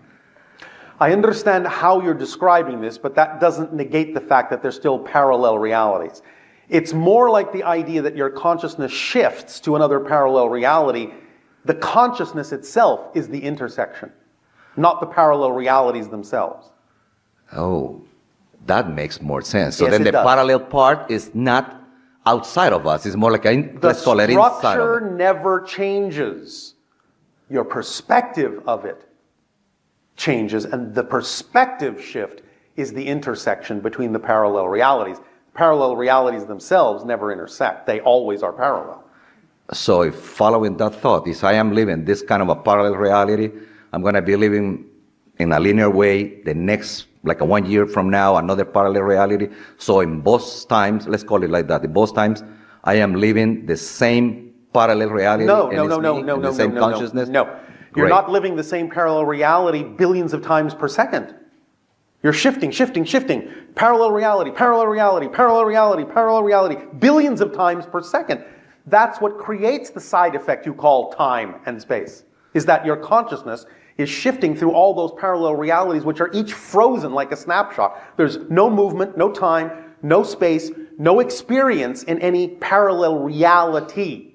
I understand how you're describing this, but that doesn't negate the fact that there's still parallel realities. It's more like the idea that your consciousness shifts to another parallel reality. The consciousness itself is the intersection, not the parallel realities themselves. Oh, that makes more sense. So Yes, then it the does. parallel part is not outside of us. It's more like, The let's call it inside of structure us. never changes. Your perspective of it changes, and the perspective shift is the intersection between the parallel realities. Parallel realities themselves never intersect. They always are parallel. So if following that thought, if I am living this kind of a parallel reality, I'm going to be living in a linear way the next, like 1 year from now, another parallel reality. So in both times, let's call it like that, in both times, I am living the same parallel reality. No, and no, it's no, no, me, no, and no, the same no, consciousness. no. You're Great. not living the same parallel reality billions of times per second. You're shifting. Parallel reality, parallel reality, parallel reality, parallel reality, billions of times per second. That's what creates the side effect you call time and space, is that your consciousness is shifting through all those parallel realities, which are each frozen like a snapshot. There's no movement, no time, no space, no experience in any parallel reality.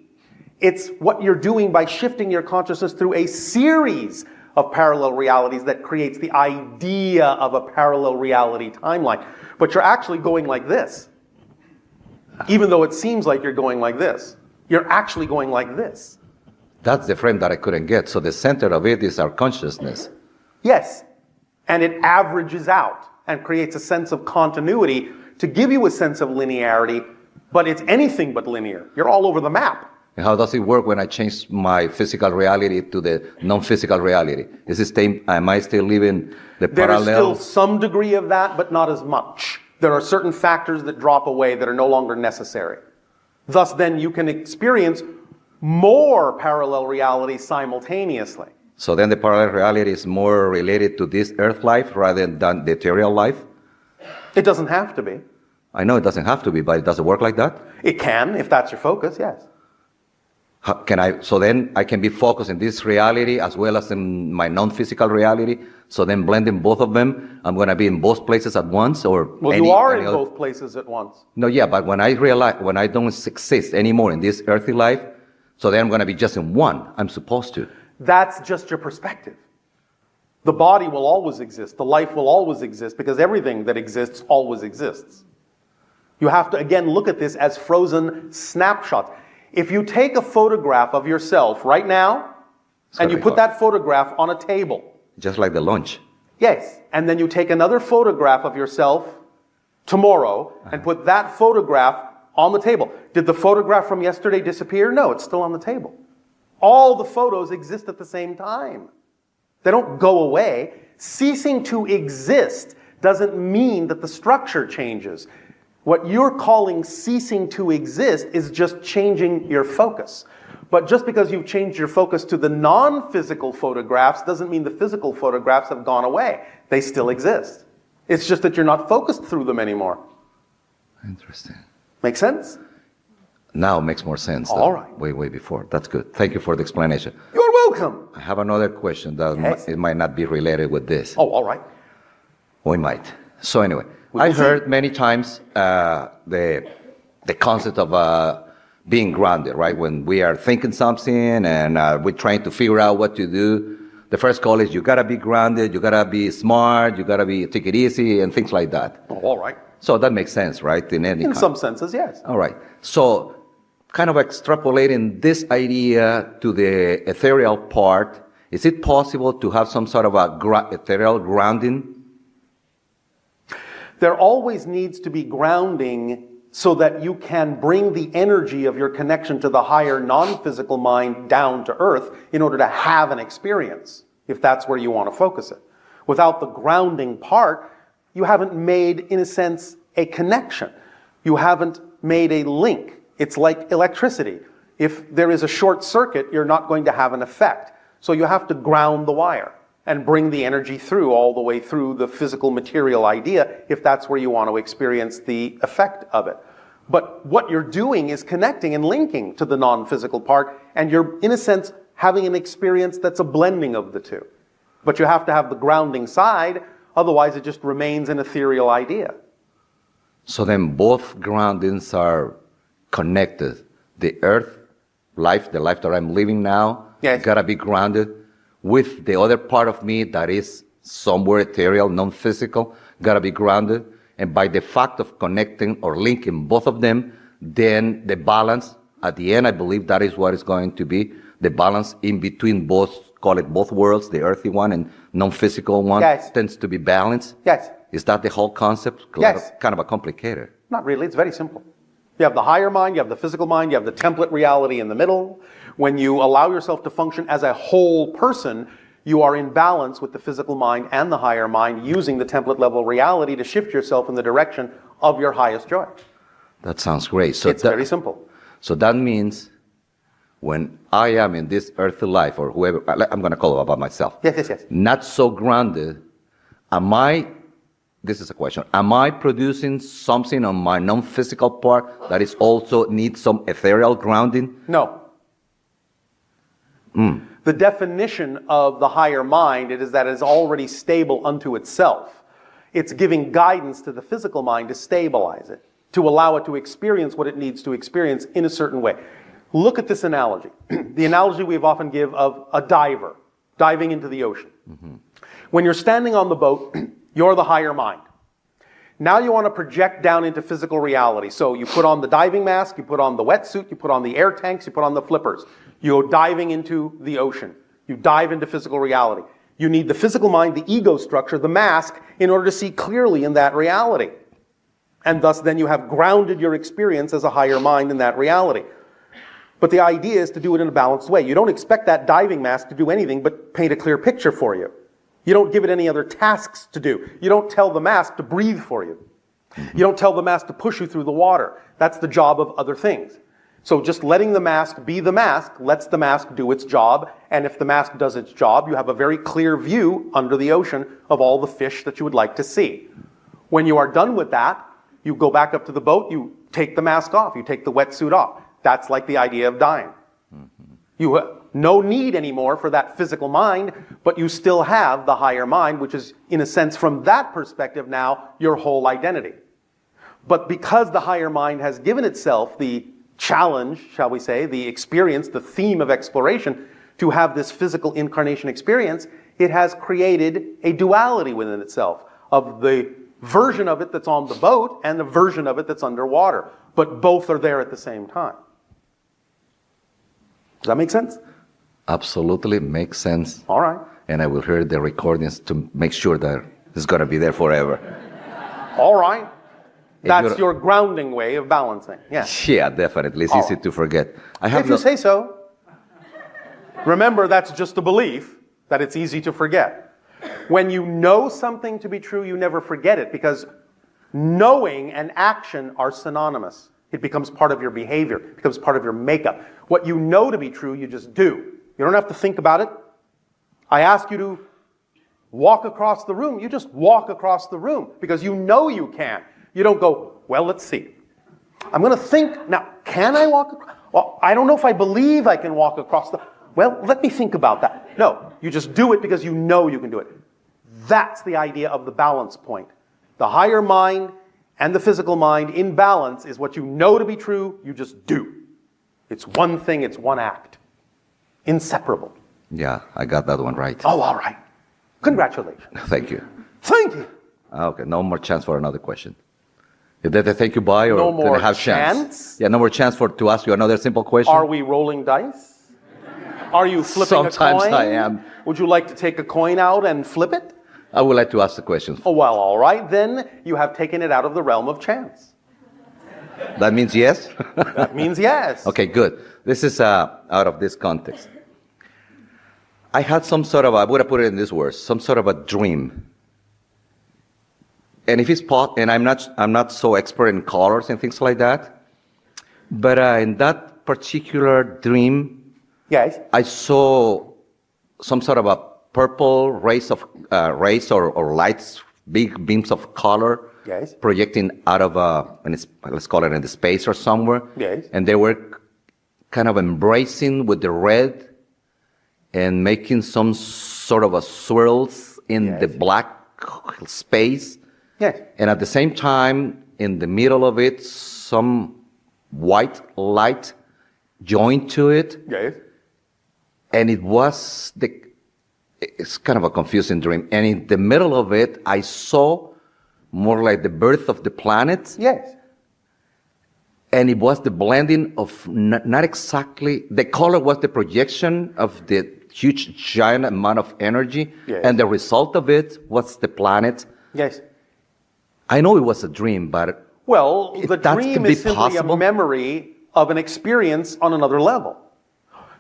It's what you're doing by shifting your consciousness through a series of parallel realities that creates the idea of a parallel reality timeline. But you're actually going like this. Even though it seems like you're going like this, you're actually going like this. That's the frame that I couldn't get. So the center of it is our consciousness. Yes. And it averages out and creates a sense of continuity to give you a sense of linearity, but it's anything but linear. You're all over the map. And how does it work when I change my physical reality to the non-physical reality? Am I still living the parallel? There is still some degree of that, but not as much. There are certain factors that drop away that are no longer necessary. Thus, then, you can experience more parallel realities simultaneously. So then the parallel reality is more related to this earth life rather than the ethereal life? It doesn't have to be. I know it doesn't have to be, but it doesn't work like that? It can, if that's your focus, yes. So then I can be focused in this reality as well as in my non-physical reality. So then blending both of them, I'm going to be in both places at once, or Well, you are in both places at once. No, yeah, but when I don't exist anymore in this earthly life, so then I'm going to be just in one. I'm supposed to. That's just your perspective. The body will always exist. The life will always exist because everything that exists always exists. You have to, again, look at this as frozen snapshots. If you take a photograph of yourself right now, and you put that photograph on a table. Just like the lunch. Yes. And then you take another photograph of yourself tomorrow and put that photograph on the table. Did the photograph from yesterday disappear? No, it's still on the table. All the photos exist at the same time. They don't go away. Ceasing to exist doesn't mean that the structure changes. What you're calling ceasing to exist is just changing your focus. But just because you've changed your focus to the non-physical photographs doesn't mean the physical photographs have gone away. They still exist. It's just that you're not focused through them anymore. Interesting. Make sense? Now it makes more sense. All right. Way before. That's good. Thank you for the explanation. You're welcome. I have another question that Yes. it might not be related with this. Oh, all right. We might. So anyway, We I will see. heard many times the concept of being grounded, right? When we are thinking something and we're trying to figure out what to do, the first call is you gotta be grounded, you gotta be smart, you gotta take it easy, and things like that. Oh, all right. So that makes sense, right? In some senses, yes. All right. So, kind of extrapolating this idea to the ethereal part, is it possible to have some sort of a ethereal grounding? There always needs to be grounding so that you can bring the energy of your connection to the higher non-physical mind down to earth in order to have an experience, if that's where you want to focus it. Without the grounding part, you haven't made, in a sense, a connection. You haven't made a link. It's like electricity. If there is a short circuit, you're not going to have an effect. So you have to ground the wire and bring the energy through all the way through the physical material idea if that's where you want to experience the effect of it. But what you're doing is connecting and linking to the non-physical part, and you're, in a sense, having an experience that's a blending of the two. But you have to have the grounding side, otherwise it just remains an ethereal idea. So then both groundings are connected. The earth life, the life that I'm living now, Yes. gotta be grounded with the other part of me that is somewhere ethereal, non-physical, gotta be grounded. And by the fact of connecting or linking both of them, then the balance, at the end, I believe that is what is going to be, the balance in between both, call it both worlds, the earthy one and non-physical one, Yes. tends to be balanced. Yes. Is that the whole concept? Yes. Kind of a complicated. Not really, it's very simple. You have the higher mind, you have the physical mind, you have the template reality in the middle. When you allow yourself to function as a whole person, you are in balance with the physical mind and the higher mind, using the template level reality to shift yourself in the direction of your highest joy. That sounds great. So It's very simple. So that means when I am in this earthly life, or whoever, I'm going to call it about myself, Yes. not so grounded, this is a question, am I producing something on my non-physical part that is also needs some ethereal grounding? No. The definition of the higher mind is that it is already stable unto itself. It's giving guidance to the physical mind to stabilize it, to allow it to experience what it needs to experience in a certain way. Look at this analogy. The analogy we've often give of a diver diving into the ocean. When you're standing on the boat, you're the higher mind. Now you want to project down into physical reality. So you put on the diving mask, you put on the wetsuit, you put on the air tanks, you put on the flippers. You go diving into the ocean. You dive into physical reality. You need the physical mind, the ego structure, the mask, in order to see clearly in that reality. And thus then you have grounded your experience as a higher mind in that reality. But the idea is to do it in a balanced way. You don't expect that diving mask to do anything but paint a clear picture for you. You don't give it any other tasks to do. You don't tell the mask to breathe for you. You don't tell the mask to push you through the water. That's the job of other things. So just letting the mask be the mask lets the mask do its job. And if the mask does its job, you have a very clear view under the ocean of all the fish that you would like to see. When you are done with that, you go back up to the boat, you take the mask off, you take the wetsuit off. That's like the idea of dying. You have no need anymore for that physical mind, but you still have the higher mind, which is, in a sense, from that perspective now, your whole identity. But because the higher mind has given itself the challenge, shall we say, the experience, the theme of exploration, to have this physical incarnation experience, it has created a duality within itself of the version of it that's on the boat and the version of it that's underwater. But both are there at the same time. Does that make sense? Absolutely makes sense. All right. And I will hear the recordings to make sure that it's going to be there forever. All right. That's you're- your grounding way of balancing. Yeah. Yeah, definitely. It's All easy right. to forget. I have If you say so. Remember, that's just a belief that it's easy to forget. When you know something to be true, you never forget it, because knowing and action are synonymous. It becomes part of your behavior. It becomes part of your makeup. What you know to be true, you just do. You don't have to think about it. I ask you to walk across the room. You just walk across the room because you know you can. You don't go, well, let's see. I'm going to think, now, can I walk across? Well, I don't know if I believe I can walk across the... Well, let me think about that. No, you just do it because you know you can do it. That's the idea of the balance point. The higher mind and the physical mind in balance is what you know to be true, you just do. It's one thing, it's one act. Inseparable. Yeah, I got that one right. Oh, all right. Congratulations. Thank you. Thank you. Okay, no more chance for another question. Did they thank you bye, or No did more I have chance? Yeah, no more chance to ask you another simple question. Are we rolling dice? Are you flipping a coin? Sometimes I am. Would you like to take a coin out and flip it? I would like to ask the questions. Oh, well, all right. Then you have taken it out of the realm of chance. That means yes? That means yes. Okay, good. This is out of this context. I had some sort of, I would have put it in these words, some sort of a dream. And if it's and I'm not so expert in colors and things like that, but in that particular dream, Yes. I saw some sort of a purple rays or lights, big beams of color, Yes. projecting out of let's call it in the space or somewhere. Yes. And they were kind of embracing with the red and making some sort of a swirls in the black space. Yes. And at the same time, in the middle of it, some white light joined to it. Yes. And it's kind of a confusing dream. And in the middle of it, I saw more like the birth of the planets. Yes. And it was the blending of not exactly, the color was the projection of the huge, giant amount of energy. Yes. And the result of it was the planet. Yes. I know it was a dream, but Well, the that dream could be is simply possible. a memory of an experience on another level.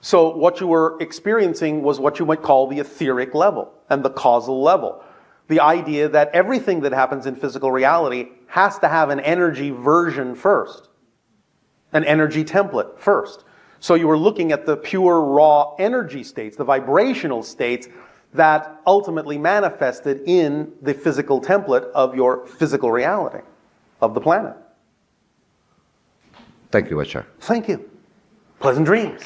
So what you were experiencing was what you might call the etheric level and the causal level. The idea that everything that happens in physical reality has to have an energy version first, an energy template first. So you were looking at the pure raw energy states, the vibrational states that ultimately manifested in the physical template of your physical reality, of the planet. thank you, Bashar. Thank you. Pleasant dreams.